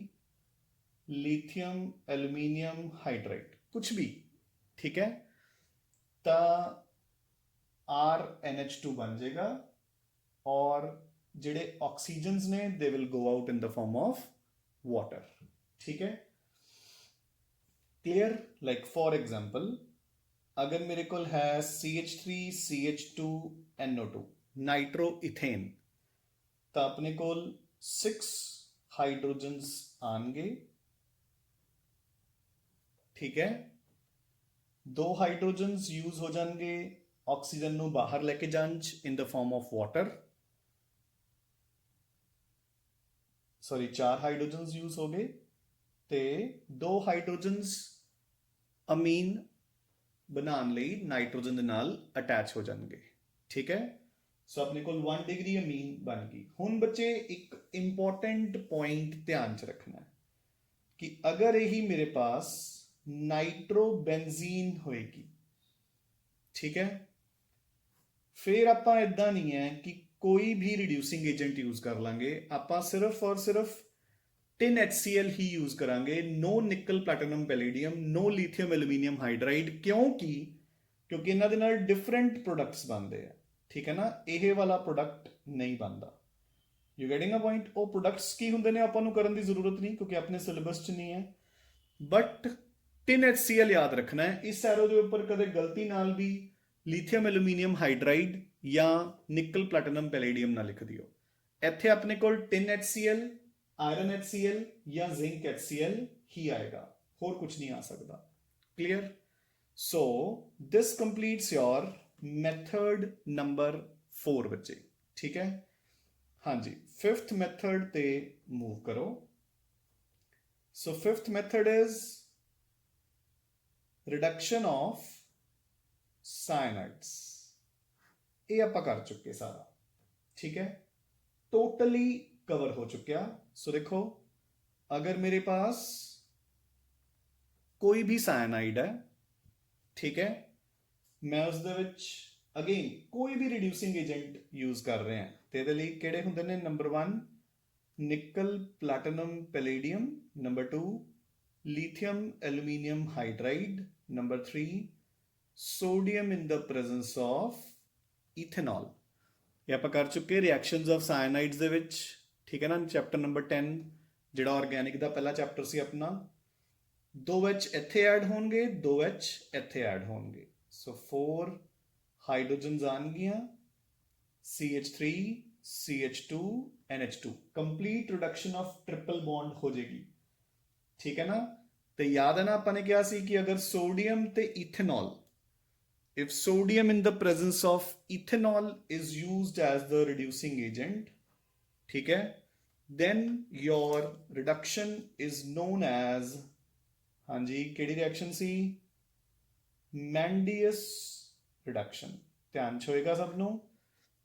lithium aluminium hydride, कुछ भी, ठीक है। तो RnH2 बन जाएगा और ਜਿਹੜੇ ऑक्सीजन्स ने they will go out in the form of water, ठीक है। क्लियर? लाइक फॉर एग्जांपल अगर मेरे को है CH3CH2NO2 नाइट्रो इथेन, तो अपने को 6 हाइड्रोजन्स आएंगे, ठीक है। 2 हाइड्रोजन्स यूज हो जाएंगे ऑक्सीजन ਨੂੰ ਬਾਹਰ ਲੈ ਕੇ ਜਾਣ in the form of water, sorry 4 hydrogens use हो गए, तो 2 हाइड्रोजन्स अमीन बनाने लई नाइट्रोजन दे नाल अटैच हो जाएंगे, ठीक है। सो अपने को 1 डिग्री अमीन बन गई। हुण बच्चे एक इंपॉर्टेंट पॉइंट ध्यान च रखना है कि अगर यही मेरे पास नाइट्रोबेंजीन होएगी, ठीक है, फिर आपां इदां नहीं है कि कोई भी रिड्यूसिंग एजेंट यूज कर लांगे, आपां सिर्फ और सिर्फ टिन HCl ही यूज करांगे, no nickel platinum palladium, no lithium aluminium hydride. क्योंकि इन्हां दे नाल डिफरेंट प्रोडक्ट्स बनते हैं, ठीक है ना, यह वाला प्रोडक्ट नहीं बनता। You getting a point? वो प्रोडक्ट्स की हुंदे ने आपां नूं करन दी जरूरत नहीं, क्योंकि अपने सिलेबस च नहीं है। बट टिन HCl याद रखना है, इस एरो के उपर कदे गलती नाल भी लिथियम एल्यूमिनियम हाइड्राइड या निकल प्लैटिनम पैलेडियम ना लिख दियो। इत्थे अपने को टिन HCl, आयरन HCl या जिंक HCl ही आएगा, होर कुछ नहीं आ सकता। Clear? So this completes your method number 4 बच्चे, ठीक है। हाँ जी, 5th मेथड ते मूव करो। सो 5th method is reduction of cyanides. ये आप कर चुके सारा, ठीक है, टोटली कवर हो चुका। सो देखो अगर मेरे पास कोई भी साइनाइड है, ठीक है, मैं उस दे विच अगेन कोई भी रिड्यूसिंग एजेंट यूज कर रहे हैं, तो ये लिए किहड़े हुंदे ने? नंबर 1 निकल platinum palladium, number 2 lithium aluminium hydride, number 3 sodium in the presence of ethanol. ये आप कर चुके रिएक्शंस ऑफ साइनाइड्स दे विच, ठीक है ना। चैप्टर नंबर 10 जिहड़ा ऑर्गेनिक दा पहला चैप्टर सी अपना, 2 H इत्थे ऐड होणगे, 2 H इत्थे ऐड होणगे। सो 4 हाइड्रोजन्स आणगियां, CH3 CH2 NH2, complete reduction of triple bond हो जाएगी, ठीक है ना। तो याद है ना आपने क्या सी कि अगर सोडियम ते ethanol, if sodium in the presence of ethanol is used as the reducing agent, ठीक है, then your reduction is known as, हाँ जी, केड़ी रिएक्शन सी? Mendius reduction। ध्यान होएगा सब नूं,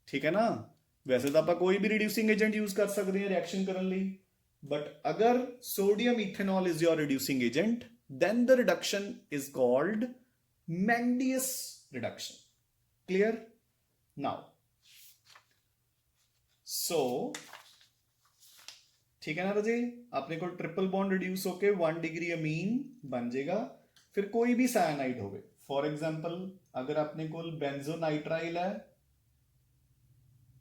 ठीक है ना। वैसे तो आप कोई भी रिड्यूसिंग एजेंट यूज कर सकते हैं रिएक्शन करने लिए, बट अगर sodium ethanol is your reducing agent, then the reduction is called Mendius reduction। Clear? Now so ठीक है ना राजे, अपने को ट्रिपल बॉन्ड रिड्यूस होके 1 डिग्री अमीन बन जाएगा। फिर कोई भी साइनाइड होवे, फॉर एग्जांपल अगर अपने को बेंजोनाइट्राइल है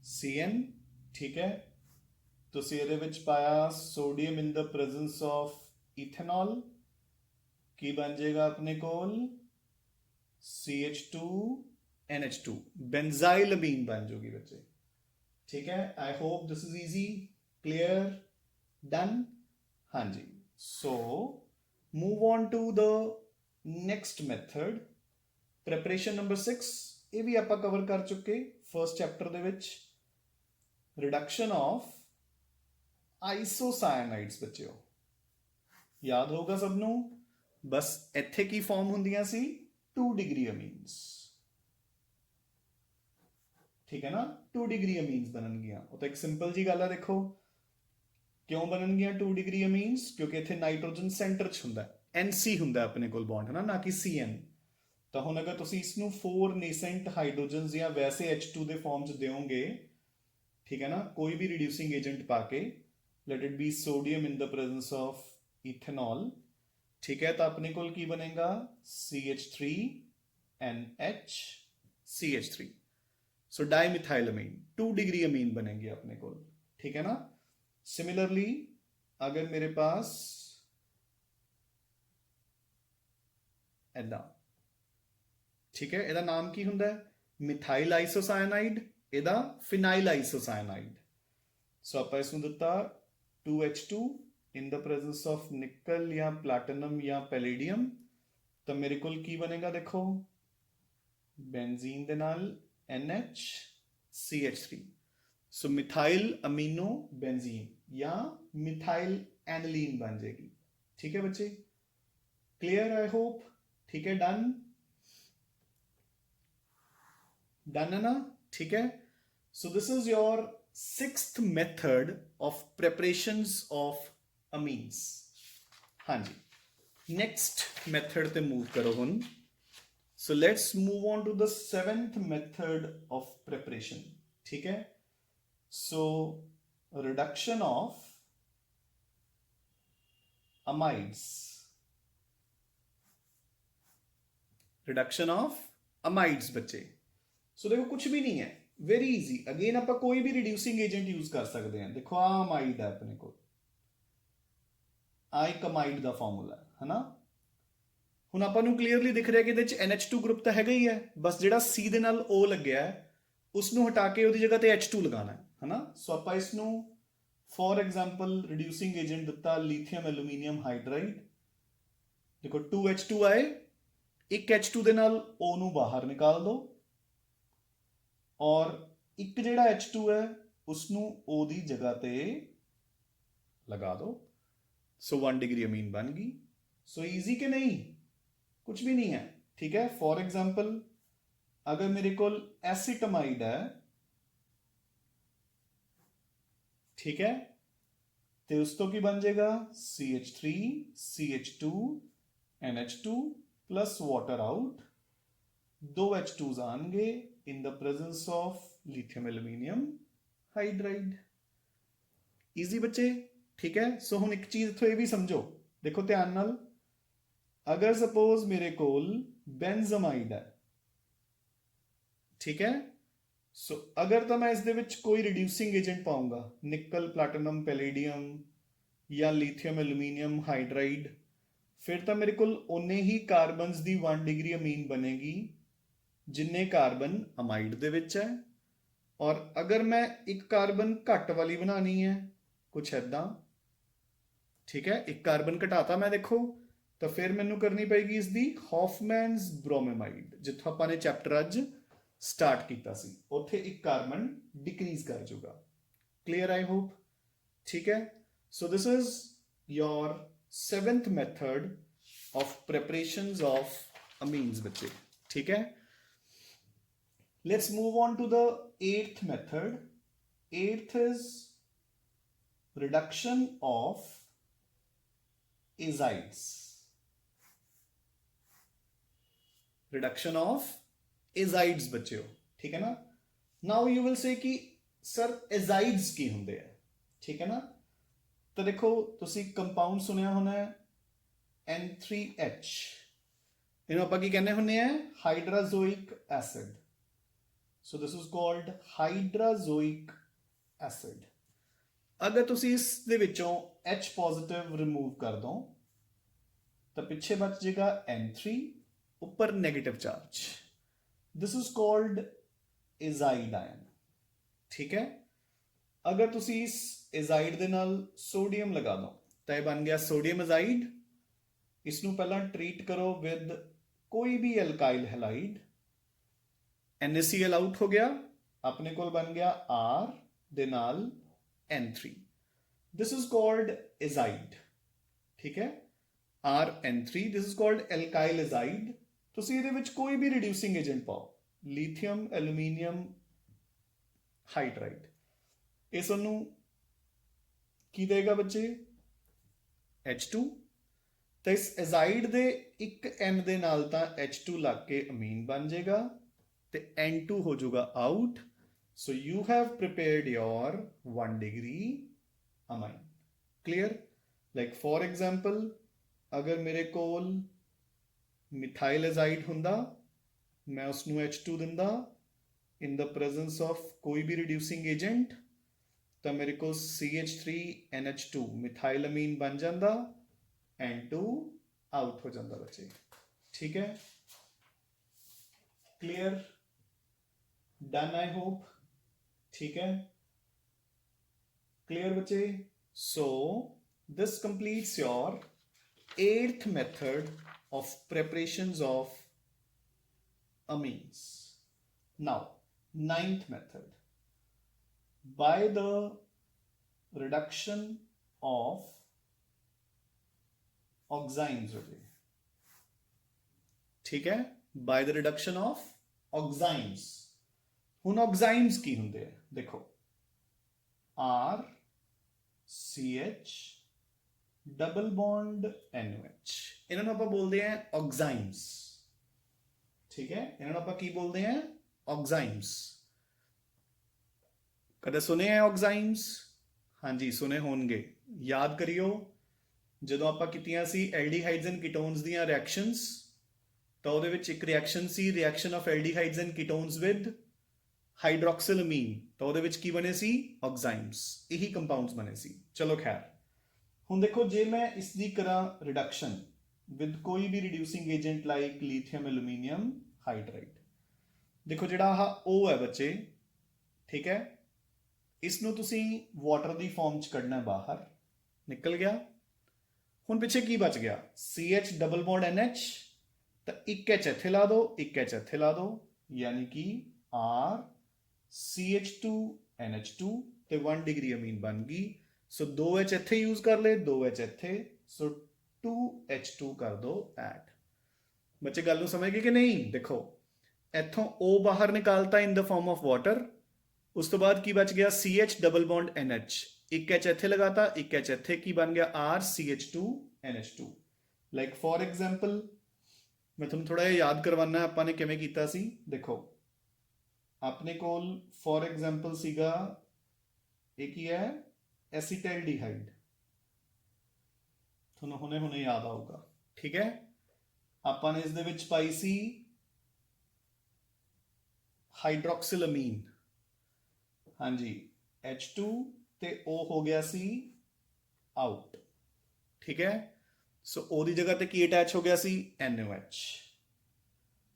CN, ठीक है, तो ਇਹਦੇ ਵਿੱਚ पाया sodium in the presence of ethanol, की बन जाएगा अपने को CH2 NH2 बेंजाइलअमीन बन जाएगी बच्चे। ठीक है, I hope this is easy, clear, done. हाँ जी, so move on to the next method, preparation number 6। ਇਹ ਵੀ ਆਪਾਂ ਕਵਰ ਕਰ ਚੁੱਕੇ ਫਰਸਟ ਚੈਪਟਰ ਦੇ ਵਿੱਚ, ਰਿਡਕਸ਼ਨ ਆਫ ਆਈਸੋਸਾਇਨਾਈਡਸ। ਬੱਚਿਓ ਯਾਦ ਹੋਊਗਾ ਸਭ ਨੂੰ, ਬਸ ਇੱਥੇ ਕੀ ਫਾਰਮ ਹੁੰਦੀਆਂ ਸੀ, 2 ਡਿਗਰੀ ਅਮੀਨਸ। ਠੀਕ ਹੈ ਨਾ, 2 ਡਿਗਰੀ ਅਮੀਨਸ ਬਣਨਗੀਆਂ। ਉਹ ਤਾਂ ਇੱਕ ਸਿੰਪਲ ਜੀ ਗੱਲ ਆ, ਦੇਖੋ ਕਿਉਂ ਬਣਨਗੀਆਂ 2 ਡਿਗਰੀ ਅਮੀਨਸ, ਕਿਉਂਕਿ ਇੱਥੇ ਨਾਈਟ੍ਰੋਜਨ ਸੈਂਟਰ 'ਚ ਹੁੰਦਾ, NC ਹੁੰਦਾ ਆਪਣੇ ਕੋਲ ਬੌਂਡ, ਹੈ ਨਾ ਕਿ CN। ਤਾਂ ਹੁਣ ਅਗਰ ਤੁਸੀਂ ਇਸ ਨੂੰ 4 ਨੇਸੈਂਟ ਹਾਈਡਰੋਜਨਸ ਜਾਂ ਵੈਸੇ H2 ਦੇ ਫਾਰਮ 'ਚ ਦਿਓਗੇ, ਠੀਕ ਹੈ ਨਾ, ਕੋਈ ਵੀ ਰਿਡਿਊਸਿੰਗ ਏਜੰਟ ਪਾ ਕੇ, let it be sodium in the presence of ethanol, ਠੀਕ ਹੈ, ਤਾਂ ਆਪਣੇ ਕੋਲ ਕੀ ਬਣੇਗਾ, CH3NH CH3। सो डाइमिथाइलअमीन 2 डिग्री अमीन बनेंगे अपने को। ठीक है ना। सिमिलरली अगर मेरे पास ऐदा, ठीक है, ਇਹਦਾ ਨਾਮ ਕੀ ਹੁੰਦਾ ਹੈ, ਮਿਥਾਈਲ ਆਈਸੋਸਾਇਨਾਈਡ, ਇਹਦਾ ਫਿਨਾਈਲ ਆਈਸੋਸਾਇਨਾਈਡ। ਸੋ ਆਪਾਂ ਇਸ ਨੂੰ ਦਿੱਤਾ 2H2 in the presence of ਨਿਕਲ ਜਾਂ ਪਲੈਟੀਨਮ ਜਾਂ ਪੈਲੇਡੀਅਮ, ਤਾਂ ਮੇਰੇ ਕੋਲ ਕੀ ਬਣੇਗਾ, ਦੇਖੋ ਬੈਂਜ਼ੀਨ ਦੇ ਨਾਲ NH CH3। सो मिथाइल अमीनो बेंजीन या मिथाइल एनिलीन बन जाएगी। ठीक है बच्चे, क्लियर आई होप। ठीक है, डन, डन है ना। ठीक है, so this is your 6th method of preparations of amines. हाँ जी, नेक्स्ट मेथड ते मूव करो हुन। So let's move on to the 7th method of preparation. ठीक है, so reduction of amides, reduction of amides बच्चे। so देखो कुछ भी नहीं है, वेरी इजी। अगेन आप कोई भी रिड्यूसिंग एजेंट यूज कर सकते हैं। देखो आ अमाइड है अपने को, आ एक अमाइड का फॉर्मूला है ना। ਹੁਣ ਆਪਾਂ ਨੂੰ ਕਲੀਅਰਲੀ ਦਿਖ ਰਿਹਾ ਕਿ ਇਹਦੇ 'ਚ NH2 ਗਰੁੱਪ ਤਾਂ ਹੈਗਾ ਹੀ ਹੈ, ਬਸ ਜਿਹੜਾ C ਦੇ ਨਾਲ O ਲੱਗਿਆ ਹੈ ਉਸ ਨੂੰ ਹਟਾ ਕੇ ਉਹਦੀ ਜਗ੍ਹਾ ਤੇ H2 ਲਗਾਉਣਾ ਹੈ ਨਾ। ਸੋ ਆਪਾਂ ਇਸ ਨੂੰ ਫੋਰ ਐਗਜ਼ਾਮਪਲ ਰਿਡਿਊਸਿੰਗ ਏਜੰਟ ਦਿੱਤਾ ਲੀਥੀਅਮ ਐਲੂਮੀਨੀਅਮ ਹਾਈਡਰਾਈਡ। ਦੇਖੋ 2H2 ਆਏ, ਇੱਕ H2 ਦੇ ਨਾਲ O ਨੂੰ ਬਾਹਰ ਨਿਕਾਲ ਦਿਓ ਔਰ ਇੱਕ ਜਿਹੜਾ H2 ਹੈ ਉਸ ਨੂੰ O ਦੀ ਜਗ੍ਹਾ ਤੇ ਲਗਾ ਦਿਓ। ਸੋ 1 डिग्री अमीन बन गई। सो ईजी कि नहीं, कुछ भी नहीं है। ठीक है, फॉर एग्जाम्पल अगर मेरे को एसिटमाइड है, ठीक है, तो उस तो की बन जाएगा CH3 CH2 NH2 plus water out, 2 H2s आएंगे इन the presence of lithium aluminium hydride. Easy बच्चे। ठीक है, सो हुण एक चीज इत्थों ये भी समझो, देखो ध्यान नाल, अगर सपोज मेरे कोल बेंजामाइड है, ठीक है, सो अगर तो मैं इस दे विच कोई रिड्यूसिंग एजेंट पाऊंगा, निकल प्लैटिनम पैलेडियम या लिथियम एल्यूमिनियम हाइड्राइड, फिर तो मेरे कोल उन्ने ही कार्बन्स दी 1 डिग्री अमीन बनेगी जिन्ने कार्बन अमाइड दे विच है। और अगर मैं एक कार्बन घट वाली बनानी है, कुछ ऐदा, ठीक है, एक कार्बन घटाता मैं, देखो, तो फिर मैनू करनी पेगी इसकी हॉफमैनस ब्रोमेमाइड, जिथों आपां ने चैप्टर अज स्टार्ट किया सी, उत्थे एक कार्बन डिक्रीज कर जाऊगा। Clear I hope. ठीक है, so this is your 7th method of preparations of amines बच्चे। ठीक है, let's move on to the 8th method. 8th is reduction of azides, reduction of azides बच्चों। ठीक है ना। नाउ यू विल से कि सर azides की होंगे है, ठीक है ना। तो देखो तुसी कंपाउंड सुनिया होना है N3H, इन्हों आपां की कहने होने हैं hydrazoic acid. So this is called hydrazoic acid. अगर तुसी इस दे विचों H पॉजिटिव रिमूव कर दो तो पिछे बच जाएगा N3, ऊपर negative charge. This is called azide ion. ठीक है, अगर तुसी इस एजाइड दे नाल सोडियम लगा दो तो यह बन गया सोडियम एजाइड। इसनों पहला ट्रीट करो विद कोई भी एल्काइल हैलाइड, NaCl आउट हो गया, अपने को बन गया R दे नाल N3। This is called azide. ठीक है, RN3, this is called alkyl azide. ਤੁਸੀਂ ਇਹਦੇ ਵਿੱਚ ਕੋਈ ਵੀ ਰਿਡਿਊਸਿੰਗ ਏਜੰਟ ਪਾਓ, ਲੀਥੀਅਮ ਐਲੂਮੀਨੀਅਮ ਹਾਈਡਰਾਈਡ, ਇਹ ਸਾਨੂੰ ਕੀ ਦੇਗਾ ਬੱਚੇ? H2। ਤਾਂ ਇਸ ਐਜ਼ਾਈਡ ਦੇ ਇੱਕ N ਦੇ ਨਾਲ ਤਾਂ H2 ਲੱਗ ਕੇ ਅਮੀਨ ਬਣ ਜਾਏਗਾ ਤੇ N2 ਹੋ ਜਾਊਗਾ out. So you have prepared your 1 degree amine. Clear? Like for example अगर मेरे कोल मिथाइल एजाइड हुंदा, मैं उसनू H2 दिंदा इन द प्रेजेंस ऑफ कोई भी रिड्यूसिंग एजेंट, तो मेरे को CH3NH2 मिथाइल अमीन बन जाता, N2 आउट हो जाता बच्चे। ठीक है, क्लियर? Done I hope. ठीक है, क्लियर बच्चे? So this completes your 8th method of preparations of amines. Now 9th method, by the reduction of oximes। ठीक है, by the reduction of oximes। ਹੁਣ oximes ਕੀ ਹੁੰਦੇ ਆ? ਦੇਖੋ R CH double bond NOH, इन्होंने आप बोलते हैं ऑक्साइम्स। ठीक है, इन्होंने आप की बोलते हैं ऑक्साइम्स। कदे सुने हैं ऑक्साइम्स? हाँ जी सुने होंगे। याद करियो, ਜਦੋਂ ਆਪਾਂ ਕੀਤੀਆਂ ਸੀ ਐਲਡੀਹਾਈਡਸ ਐਂਡ ਕੀਟੋਨਸ ਦੀਆਂ ਰਿਐਕਸ਼ਨਸ, ਤਾਂ ਉਹਦੇ ਵਿੱਚ ਇੱਕ ਰਿਐਕਸ਼ਨ ਸੀ reaction of aldehydes and ketones with hydroxylamine, ਤਾਂ ਉਹਦੇ ਵਿੱਚ ਕੀ ਬਣੇ ਸੀ? ऑक्साइम्स। ਇਹੀ ਕੰਪਾਊਂਡਸ ਬਣੇ ਸੀ। ਚਲੋ ਖੈਰ, ਹੁਣ ਦੇਖੋ ਜੇ ਮੈਂ ਇਸ ਦੀ ਕਰਾਂ ਰਿਡਕਸ਼ਨ ਵਿਦ ਕੋਈ ਵੀ reducing agent like lithium aluminium hydride, ਦੇਖੋ ਜਿਹੜਾ ਆਹ O ਹੈ ਬੱਚੇ, ਠੀਕ ਹੈ, ਇਸ ਨੂੰ ਤੁਸੀਂ ਵਾਟਰ ਦੀ ਫਾਰਮ 'ਚ ਕੱਢਣਾ, ਬਾਹਰ ਨਿਕਲ ਗਿਆ। ਹੁਣ ਪਿੱਛੇ ਕੀ ਬਚ ਗਿਆ? CH ਡਬਲ ਬੌਂਡ NH, ਤਾਂ ਇੱਕ H ਇੱਥੇ ਲਾ ਦਿਓ, ਇੱਕ H ਇੱਥੇ ਲਾ ਦਿਓ, ਯਾਨੀ ਕਿ R CH2 NH2 ਤੇ 1 डिग्री अमीन बन गई। सो 2H ਇੱਥੇ यूज कर ले, 2H ਇੱਥੇ, सो 2H2 कर दो ऐड। बच्चे गल ਨੂੰ समझ गए कि नहीं? देखो ਇੱਥੋਂ O बाहर निकालता in the form of water, ਉਸ ਤੋਂ ਬਾਅਦ ਕੀ ਬਚ ਗਿਆ? CH डबल बॉन्ड NH, ਇੱਕ H ਇੱਥੇ ਲਗਾਤਾ, ਇੱਕ H ਇੱਥੇ, ਕੀ ਬਣ ਗਿਆ? R CH2 NH2। Like for example ਮੈਂ ਤੁਹਾਨੂੰ ਥੋੜਾ ਜਿਹਾ ਯਾਦ ਕਰਵਾਉਣਾ ਆਪਾਂ ਨੇ ਕਿਵੇਂ ਕੀਤਾ ਸੀ। ਦੇਖੋ ਆਪਣੇ ਕੋਲ ਫॉर एग्जांपल ਸੀਗਾ, ਇਹ ਕੀ ਹੈ? एसिटाइलडिहाइड, ਤੁਹਾਨੂੰ ਹੁਣੇ ਯਾਦ ਆਊਗਾ। ਠੀਕ ਹੈ, ਆਪਾਂ ਨੇ ਇਸ ਦੇ ਵਿੱਚ ਪਾਈ ਸੀ ਹਾਈਡਰੋਕਸਿਲਅਮੀਨ, ਹਾਂਜੀ H2 ਤੇ O ਹੋ ਗਿਆ ਸੀ ਆਊਟ। ਠੀਕ ਹੈ, ਸੋ O ਦੀ ਜਗ੍ਹਾ ਤੇ ਕੀ ਅਟੈਚ ਹੋ ਗਿਆ ਸੀ? NOH।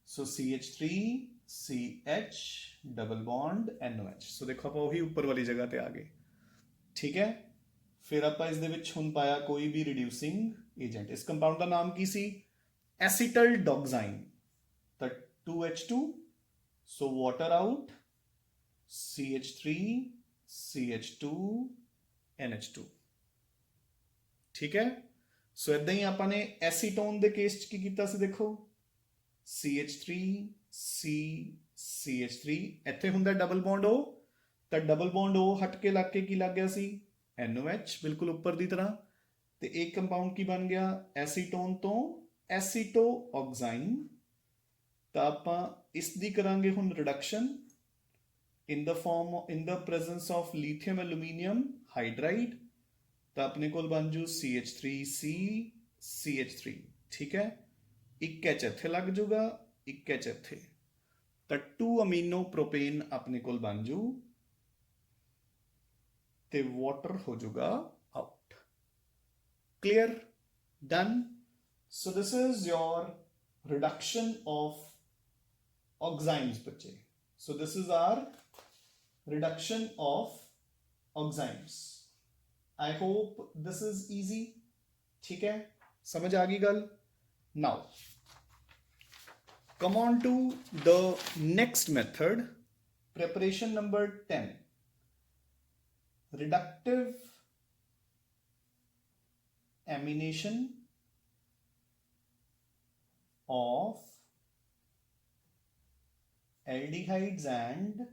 ਸੋ CH3CH ਡਬਲ ਬੌਂਡ NOH। ਸੋ ਦੇਖੋ ਆਪਾਂ ਉਹੀ ਉੱਪਰ ਵਾਲੀ ਜਗ੍ਹਾ ਤੇ ਆ ਗਏ। ठीक है, फिर आप इस दे विच हुण पाया कोई भी रिड्यूसिंग एजेंट। इस कंपाउंड का नाम की सी? एसिटल्डोक्साइन। तो 2H2, so water out, CH3 CH2 NH2। ठीक है, सो इदां ही आपां ने एसीटोन दे केस च की कीता सी? देखो CH3 CH3 ਇੱਥੇ ਹੁੰਦਾ डबल बॉन्ड O, ਤਾਂ ਡਬਲ ਬੌਂਡ O ਹਟ ਕੇ ਲੱਗ ਕੇ ਕੀ ਲੱਗ ਗਿਆ ਸੀ? NOH, ਬਿਲਕੁਲ ਉੱਪਰ ਦੀ ਤਰ੍ਹਾਂ। ਤੇ ਇੱਕ ਕੰਪਾਊਂਡ ਕੀ ਬਣ ਗਿਆ? ਐਸੀਟੋਨ ਤੋਂ ਐਸੀਟੋਆਕਸਾਈਨ। ਤਾਂ ਆਪਾਂ ਇਸ ਦੀ ਕਰਾਂਗੇ ਹੁਣ reduction in the presence of lithium aluminium hydride, ਤਾਂ ਆਪਣੇ ਕੋਲ ਬਣ ਜੂ CH3C CH3। ਠੀਕ ਹੈ, ਇੱਕ H ਇੱਥੇ ਲੱਗ ਜੂਗਾ, ਇੱਕ H ਇੱਥੇ, ਤਾਂ 2 ਅਮੀਨੋ ਪ੍ਰੋਪੇਨ ਆਪਣੇ ਕੋਲ ਬਣ ਜੂ ਤੇ ਵਾਟਰ ਹੋ ਜਾਊਗਾ out. Clear? Done. So this is your reduction of oximes बच्चे. So this is our reduction of oximes. I hope this is easy. ठीक है, समझ आ गई गल. Now come on to the next method, preparation number 10, reductive amination of aldehydes and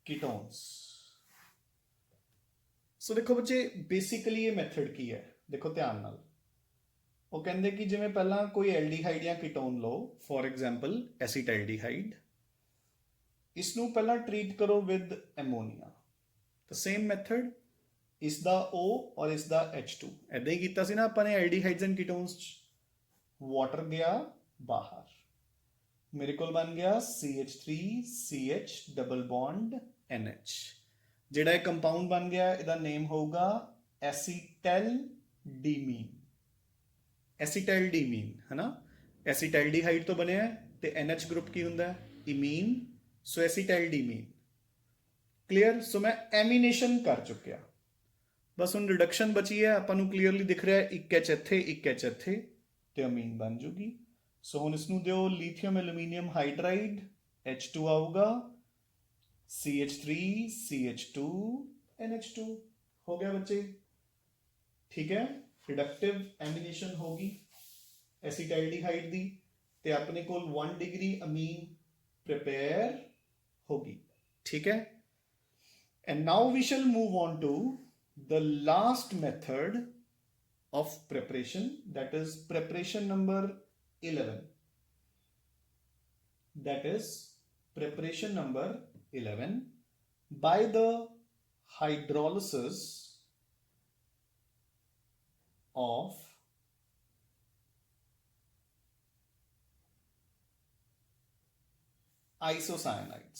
ketones. सो देखो बच्चे basically ये method की है, देखो ध्यान नाल. ਉਹ ਕਹਿੰਦੇ ਕਿ ਜਿਵੇਂ ਪਹਿਲਾਂ ਕੋਈ ਐਲਡੀਹਾਈਡ ਜਾਂ ਕੀਟੋਨ ਲਓ, ਫੋਰ ਐਗਜ਼ਾਮਪਲ ਐਸੀਟਾਈਲਡੀਹਾਈਡ, ਇਸ ਨੂੰ ਪਹਿਲਾਂ ਟ੍ਰੀਟ ਕਰੋ ਵਿਦ ਐਮੋਨੀਆ. ਤਾਂ ਸੇਮ ਮੈਥਡ, ਇਸ ਦਾ O ਔਰ ਇਸ ਦਾ H2 ਐਦਾਂ ਹੀ ਕੀਤਾ ਸੀ ਨਾ ਆਪਾਂ ਨੇ ਐਲਡੀਹਾਈਡਸ ਐਂਡ ਕੀਟੋਨਸ 'ਚ. ਵਾਟਰ ਗਿਆ ਬਾਹਰ, ਮੇਰੇ ਕੋਲ ਬਣ ਗਿਆ CH3CH ਡਬਲ ਬੌਂਡ NH. ਜਿਹੜਾ ਇਹ ਕੰਪਾਊਂਡ ਬਣ ਗਿਆ ਇਹਦਾ ਨੇਮ ਹੋਊਗਾ ਐਸੀਟੈਲਡੀਮੀਨ. ਐਸੀਟਾਈਲਡੀਮੀਨ ਹੈ ਨਾ, ਐਸੀਟਾਈਲਡੀਹਾਈਡ ਤੋਂ ਬਣਿਆ ਤੇ NH ਗਰੁੱਪ ਕੀ ਹੁੰਦਾ, ਇਮੀਨ. ਸੋ ਐਸੀਟਾਈਲਡੀਮੀਨ. ਕਲੀਅਰ. ਸੋ ਮੈਂ ਐਮੀਨੇਸ਼ਨ ਕਰ ਚੁੱਕਿਆ, ਬਸ ਹੁਣ ਰਿਡਕਸ਼ਨ ਬਚੀ ਹੈ. ਆਪਾਂ ਨੂੰ ਕਲੀਅਰਲੀ ਦਿਖ ਰਿਹਾ ਇੱਕ H ਇੱਥੇ ਇੱਕ H ਇੱਥੇ ਤੇ ਅਮੀਨ ਬਣ ਜੂਗੀ. ਸੋ ਹੁਣ ਇਸ ਨੂੰ ਦਿਓ ਲੀਥੀਅਮ ਐਲੂਮੀਨੀਅਮ ਹਾਈਡਰਾਈਡ, H2 ਆਊਗਾ, CH3CH2 NH2 ਹੋ ਗਿਆ ਬੱਚੇ. ਠੀਕ ਹੈ, ਰਿਡਕਟਿਵ ਐਮੀਨੇਸ਼ਨ ਹੋ ਗਈ ਐਸੀਟਾਈਲਡੀਹਾਈਡ ਦੀ ਤੇ ਆਪਣੇ ਕੋਲ 1 ਡਿਗਰੀ ਅਮੀਨ ਪ੍ਰੇਪੇਅਰ ਹੋ ਗਈ. ਠੀਕ ਹੈ. And now we shall move on to the last method of preparation, that is preparation number 11. That is preparation number 11 by the hydrolysis of isocyanide.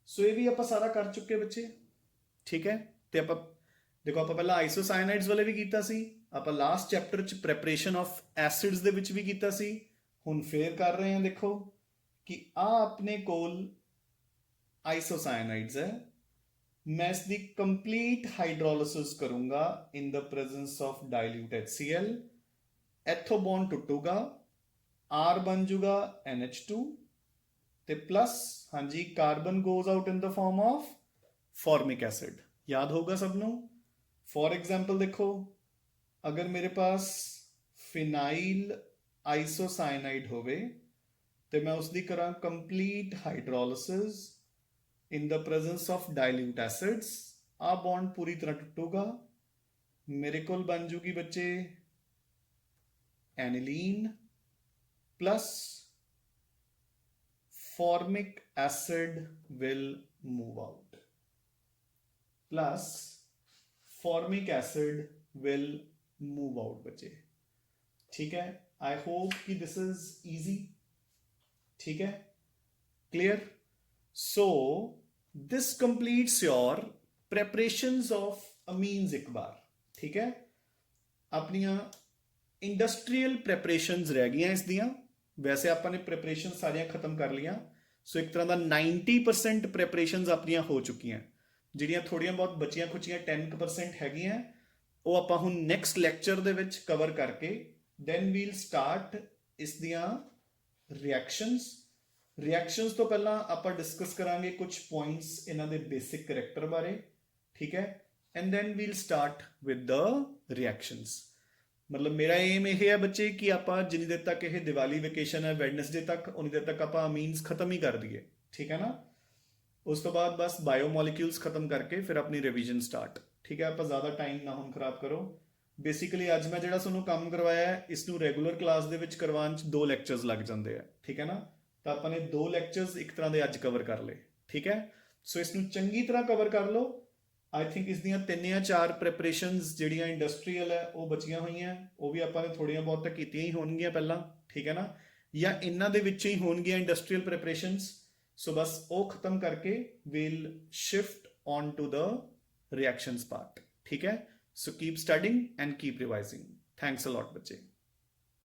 ਸੋ ਇਹ ਵੀ ਆਪਾਂ ਸਾਰਾ ਕਰ ਚੁੱਕੇ ਬੱਚੇ. ਠੀਕ ਹੈ. ਤੇ ਆਪਾਂ ਦੇਖੋ ਆਪਾਂ ਪਹਿਲਾਂ ਆਈਸੋਸਾਇਨਾਈਡਸ ਵਾਲੇ ਵੀ ਕੀਤਾ ਸੀ, ਆਪਾਂ ਲਾਸਟ ਚੈਪਟਰ 'ਚ ਪ੍ਰੈਪਰੇਸ਼ਨ ਆਫ ਐਸਿਡਸ ਦੇ ਵਿੱਚ ਵੀ ਕੀਤਾ ਸੀ. ਹੁਣ ਫੇਰ ਕਰ ਰਹੇ ਹਾਂ. ਦੇਖੋ ਕਿ ਆ ਆਪਣੇ ਕੋਲ ਆਈਸੋਸਾਇਨਾਈਡਸ ਹੈ, ਮੈਂ ਇਸ ਦੀ ਕੰਪਲੀਟ ਹਾਈਡਰੋਲਿਸਿਸ ਕਰੂੰਗਾ ਇਨ the presence of dilute HCl. ਇੱਥੋਂ ਬੌਂਡ ਟੁੱਟੂਗਾ, R ਬਣ ਜੂਗਾ NH2 ਤੇ ਪਲੱਸ ਹਾਂਜੀ carbon goes out in the farm of formic acid. ਯਾਦ ਹੋਊਗਾ ਸਭ ਨੂੰ. ਫॉर एग्जाम्पल देखो, अगर मेरे पास फिनाइल आइसोसाइनाइड होवे तो मैं उसकी करा complete hydrolysis in the presence of dilute acids. आ बॉन्ड पूरी तरह टूटूगा, मेरे को बन जूगी बच्चे aniline plus formic acid will move out plus formic acid will move out बच्चे. ठीक है. आई होप कि दिस इज इजी. ठीक है, clear. So this completes your preparations of amines. एक बार ठीक है, अपनियां इंडस्ट्रीयल प्रेपरेशंस रह गई इस दियां. वैसे आपने प्रेपरेशन सारियां खत्म कर लिया. सो एक तरह का 90% प्रेपरेशंस अपनियां हो चुकी हैं. ਜਿਹੜੀਆਂ ਥੋੜੀਆਂ ਬਹੁਤ ਬਚੀਆਂ ਖੁਚੀਆਂ 10% ਹੈਗੀਆਂ, ਉਹ ਆਪਾਂ ਹੁਣ ਨੈਕਸਟ ਲੈਕਚਰ ਦੇ ਵਿੱਚ ਕਵਰ ਕਰਕੇ ਦੈਨ ਵੀਲ ਸਟਾਰਟ ਇਸ ਦੀਆਂ ਰਿਐਕਸ਼ਨਸ ਤੋਂ ਪਹਿਲਾਂ ਆਪਾਂ ਡਿਸਕਸ ਕਰਾਂਗੇ ਕੁਝ ਪੁਆਇੰਟਸ ਇਹਨਾਂ ਦੇ ਬੇਸਿਕ ਕਰੈਕਟਰ ਬਾਰੇ. ਠੀਕ ਹੈ. And then we'll start with the reactions. ਮਤਲਬ ਮੇਰਾ ਏਮ ਇਹ ਹੈ ਬੱਚੇ ਕਿ ਆਪਾਂ ਜਿੰਨੀ ਦੇਰ ਤੱਕ ਇਹ ਦੀਵਾਲੀ ਵੈਕੇਸ਼ਨ ਹੈ ਵੈਡਨਸਡੇ ਤੱਕ, ਉਨੀ ਦੇਰ ਤੱਕ ਆਪਾਂ ਅਮੀਨਸ ਖਤਮ ਹੀ ਕਰ ਦਈਏ. ਠੀਕ ਹੈ ਨਾ. ਉਸ ਤੋਂ ਬਾਅਦ ਬਸ ਬਾਇਓਮੋਲੀਕਿਊਲਸ ਖਤਮ ਕਰਕੇ ਫਿਰ ਆਪਣੀ ਰਿਵੀਜ਼ਨ ਸਟਾਰਟ. ਠੀਕ ਹੈ. ਆਪਾਂ ਜ਼ਿਆਦਾ ਟਾਈਮ ਨਾ ਹੁਣ ਖਰਾਬ ਕਰੋ. ਬੇਸਿਕਲੀ ਅੱਜ ਮੈਂ ਜਿਹੜਾ ਤੁਹਾਨੂੰ ਕੰਮ ਕਰਵਾਇਆ ਹੈ ਇਸ ਨੂੰ ਰੈਗੂਲਰ ਕਲਾਸ ਦੇ ਵਿੱਚ ਕਰਵਾਉਣ 'ਚ 2 ਲੈਕਚਰਸ ਲੱਗ ਜਾਂਦੇ ਆ. ਠੀਕ ਹੈ ਨਾ. ਤਾਂ ਆਪਾਂ ਨੇ 2 ਲੈਕਚਰਸ ਇੱਕ ਤਰ੍ਹਾਂ ਦੇ ਅੱਜ ਕਵਰ ਕਰ ਲਏ. ਠੀਕ ਹੈ. ਸੋ ਇਸ ਨੂੰ ਚੰਗੀ ਤਰ੍ਹਾਂ ਕਵਰ ਕਰ ਲਓ. ਆਈ ਥਿੰਕ ਇਸ ਦੀਆਂ 3 ਜਾਂ 4 ਪ੍ਰੈਪਰੇਸ਼ਨਸ ਜਿਹੜੀਆਂ ਇੰਡਸਟਰੀਅਲ ਹੈ ਉਹ ਬਚੀਆਂ ਹੋਈਆਂ, ਉਹ ਵੀ ਆਪਾਂ ਨੇ ਥੋੜ੍ਹੀਆਂ ਬਹੁਤ ਕੀਤੀਆਂ ਹੀ ਹੋਣਗੀਆਂ ਪਹਿਲਾਂ. ਠੀਕ ਹੈ ਨਾ. ਜਾਂ ਇਹਨਾਂ ਦੇ ਵਿੱਚ ਹੀ ਹੋਣਗੀਆਂ ਇੰਡਸਟਰੀਅਲ ਪ੍ਰੈਪਰੇਸ਼ਨਸ. सो बस वो खत्म करके we'll shift on to the reactions part. ठीक है. So keep studying and keep revising. Thanks a lot बच्चे.